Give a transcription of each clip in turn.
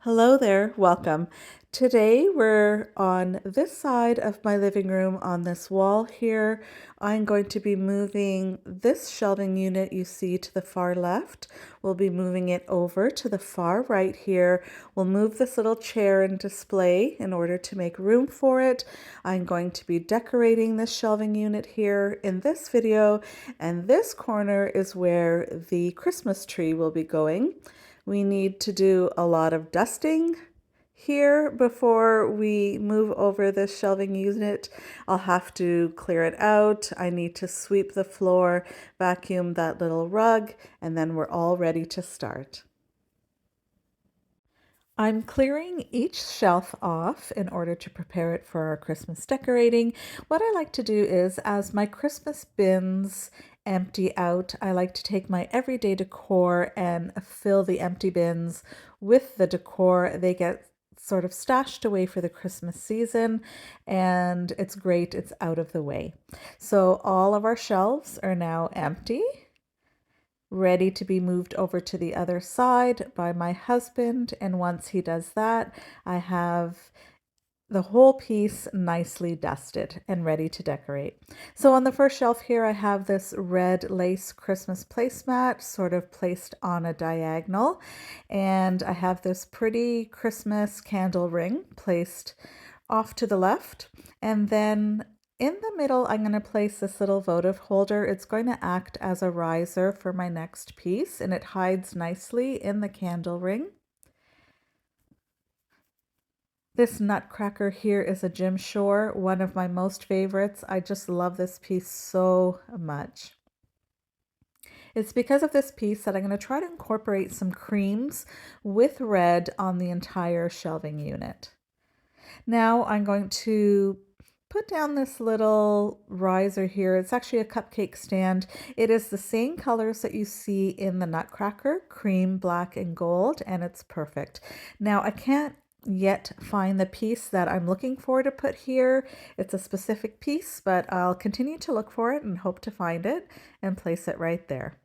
Hello there, welcome. Today we're on this side of my living room on this wall here. I'm going to be moving this shelving unit you see to the far left. We'll be moving it over to the far right here. We'll move this little chair and display in order to make room for it. I'm going to be decorating this shelving unit here in this video, and this corner is where the Christmas tree will be going. We need to do a lot of dusting here before we move over this shelving unit. I'll have to clear it out. I need to sweep the floor, vacuum that little rug, and then we're all ready to start. I'm clearing each shelf off in order to prepare it for our Christmas decorating. What I like to do is, as my Christmas bins empty out, I like to take my everyday decor and fill the empty bins with the decor. They get sort of stashed away for the Christmas season, and it's great, it's out of the way. So all of our shelves are now empty, ready to be moved over to the other side by my husband. And once he does that, I have the whole piece nicely dusted and ready to decorate. So on the first shelf here, I have this red lace Christmas placemat sort of placed on a diagonal. And I have this pretty Christmas candle ring placed off to the left. And then in the middle, I'm going to place this little votive holder. It's going to act as a riser for my next piece, and it hides nicely in the candle ring. This nutcracker here is a Jim Shore, one of my most favorites. I just love this piece so much. It's because of this piece that I'm going to try to incorporate some creams with red on the entire shelving unit. Now I'm going to put down this little riser here. It's actually a cupcake stand. It is the same colors that you see in the nutcracker, cream, black, and gold, and it's perfect. Now I can't yet find the piece that I'm looking for to put here. It's a specific piece, but I'll continue to look for it and hope to find it and place it right there.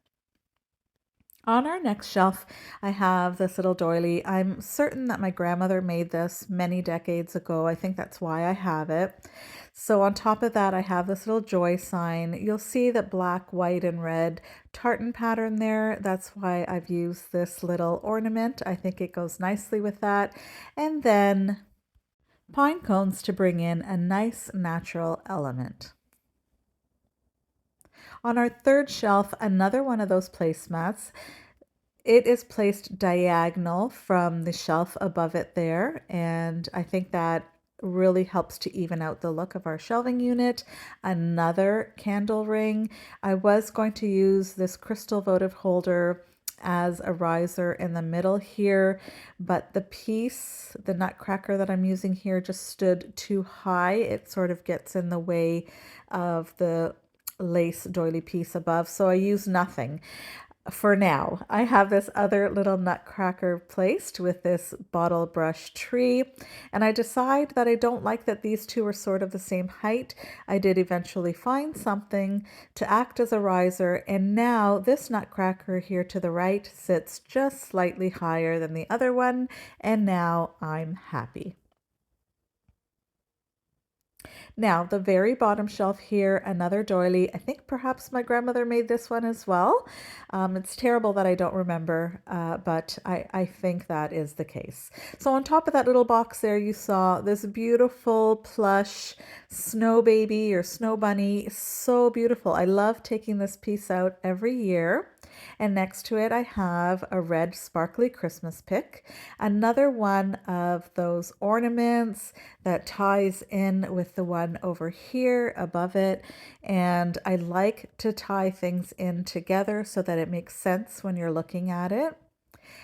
On our next shelf, I have this little doily. I'm certain that my grandmother made this many decades ago. I think that's why I have it. So on top of that, I have this little joy sign. You'll see that black, white, and red tartan pattern there. That's why I've used this little ornament. I think it goes nicely with that. And then pine cones to bring in a nice natural element. On our third shelf, another one of those placemats. It is placed diagonal from the shelf above it there, and I think that really helps to even out the look of our shelving unit. Another candle ring. I was going to use this crystal votive holder as a riser in the middle here, but the piece, the nutcracker that I'm using here, just stood too high. It sort of gets in the way of the lace doily piece above, so I use nothing. For now, I have this other little nutcracker placed with this bottle brush tree, and I decide that I don't like that these two are sort of the same height. I did eventually find something to act as a riser, and now this nutcracker here to the right sits just slightly higher than the other one, and now I'm happy. Now, the very bottom shelf here, another doily. I think perhaps my grandmother made this one as well. It's terrible that I don't remember, but I think that is the case. So on top of that little box there, you saw this beautiful plush snow baby or snow bunny. So beautiful. I love taking this piece out every year. And next to it, I have a red sparkly Christmas pick, another one of those ornaments that ties in with the one over here above it. And I like to tie things in together so that it makes sense when you're looking at it.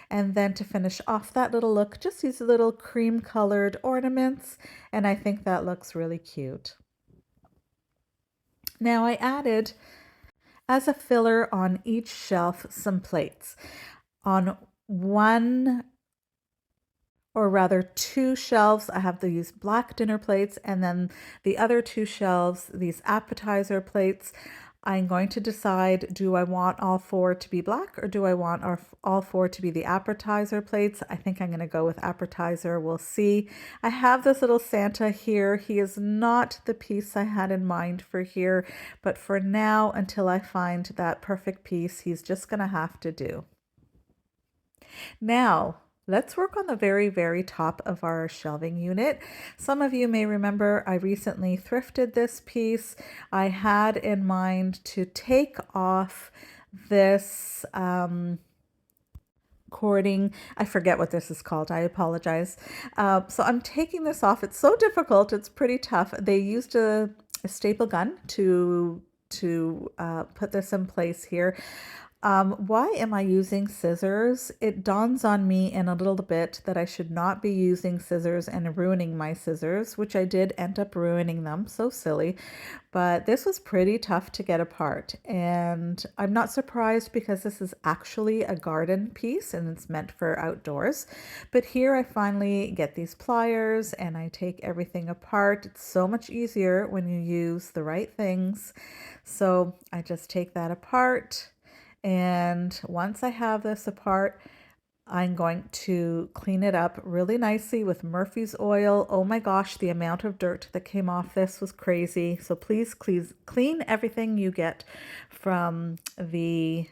And then to finish off that little look, just these little cream colored ornaments. And I think that looks really cute. Now I added, as a filler on each shelf, some plates. On one, or rather two shelves, I have these black dinner plates, and then the other two shelves, these appetizer plates. I'm going to decide, do I want all four to be black or do I want all four to be the appetizer plates? I think I'm going to go with appetizer. We'll see. I have this little Santa here. He is not the piece I had in mind for here, but for now, until I find that perfect piece, he's just going to have to do. Now, let's work on the very, very top of our shelving unit. Some of you may remember I recently thrifted this piece. I had in mind to take off this cording. I forget what this is called. I apologize. So I'm taking this off. It's so difficult. It's pretty tough. They used a staple gun to put this in place here. Why am I using scissors? It dawns on me in a little bit that I should not be using scissors and ruining my scissors, which I did end up ruining them. So silly. But this was pretty tough to get apart. And I'm not surprised because this is actually a garden piece and it's meant for outdoors. But here I finally get these pliers and I take everything apart. It's so much easier when you use the right things. So I just take that apart. And once I have this apart, I'm going to clean it up really nicely with Murphy's oil. Oh my gosh, the amount of dirt that came off this was crazy. So please clean everything you get from the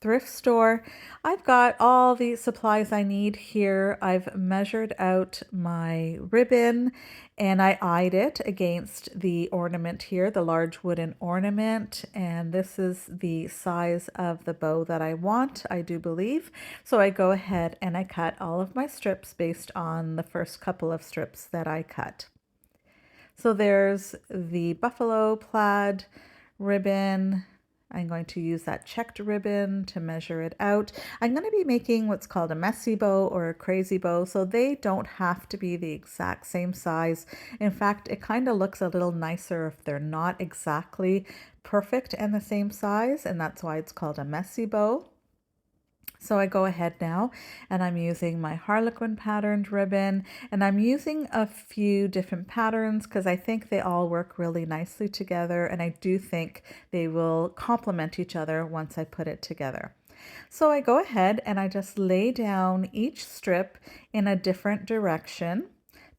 thrift store. I've got all the supplies I need here. I've measured out my ribbon and I eyed it against the ornament here, the large wooden ornament. And this is the size of the bow that I want, I do believe. So I go ahead and I cut all of my strips based on the first couple of strips that I cut. So there's the buffalo plaid ribbon. I'm going to use that checked ribbon to measure it out. I'm going to be making what's called a messy bow or a crazy bow, so they don't have to be the exact same size. In fact, it kind of looks a little nicer if they're not exactly perfect and the same size, and that's why it's called a messy bow. So I go ahead now and I'm using my Harlequin patterned ribbon, and I'm using a few different patterns because I think they all work really nicely together, and I do think they will complement each other once I put it together. So I go ahead and I just lay down each strip in a different direction.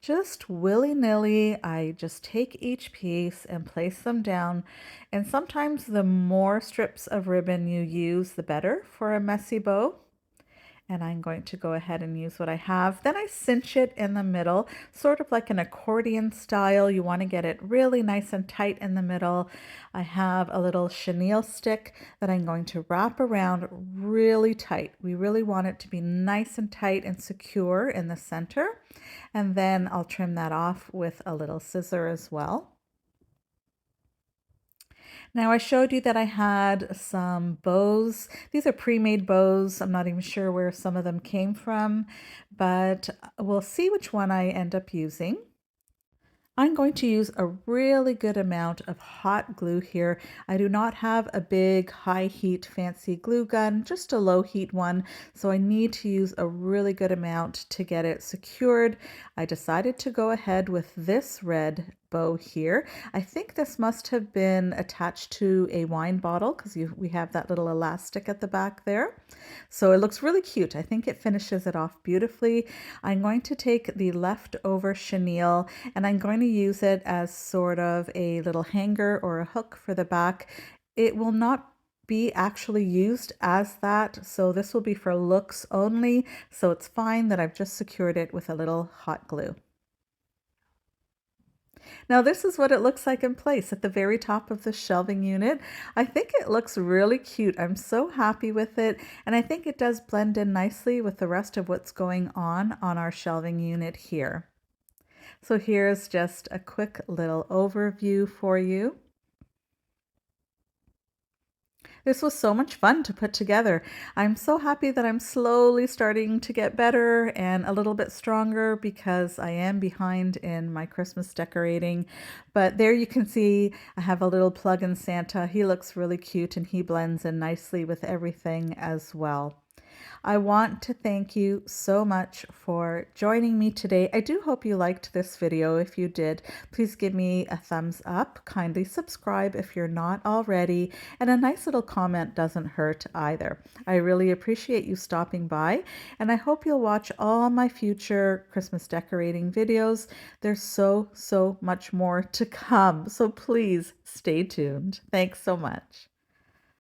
Just willy-nilly, I just take each piece and place them down. And sometimes the more strips of ribbon you use, the better for a messy bow. And I'm going to go ahead and use what I have. Then I cinch it in the middle, sort of like an accordion style. You want to get it really nice and tight in the middle. I have a little chenille stick that I'm going to wrap around really tight. We really want it to be nice and tight and secure in the center. And then I'll trim that off with a little scissor as well. Now I showed you that I had some bows. These are pre-made bows. I'm not even sure where some of them came from, but we'll see which one I end up using. I'm going to use a really good amount of hot glue here. I do not have a big high heat fancy glue gun, just a low heat one. So I need to use a really good amount to get it secured. I decided to go ahead with this red bow here. I think this must have been attached to a wine bottle because we have that little elastic at the back there. So it looks really cute. I think it finishes it off beautifully. I'm going to take the leftover chenille and I'm going to use it as sort of a little hanger or a hook for the back. It will not be actually used as that, so this will be for looks only. So it's fine that I've just secured it with a little hot glue. Now this is what it looks like in place at the very top of the shelving unit. I think it looks really cute. I'm so happy with it, and I think it does blend in nicely with the rest of what's going on our shelving unit here. So here's just a quick little overview for you. This was so much fun to put together. I'm so happy that I'm slowly starting to get better and a little bit stronger because I am behind in my Christmas decorating. But there you can see I have a little plug-in Santa. He looks really cute and he blends in nicely with everything as well. I want to thank you so much for joining me today. I do hope you liked this video. If you did, please give me a thumbs up. Kindly subscribe if you're not already, and a nice little comment doesn't hurt either. I really appreciate you stopping by, and I hope you'll watch all my future Christmas decorating videos. There's so much more to come, so please stay tuned. Thanks so much.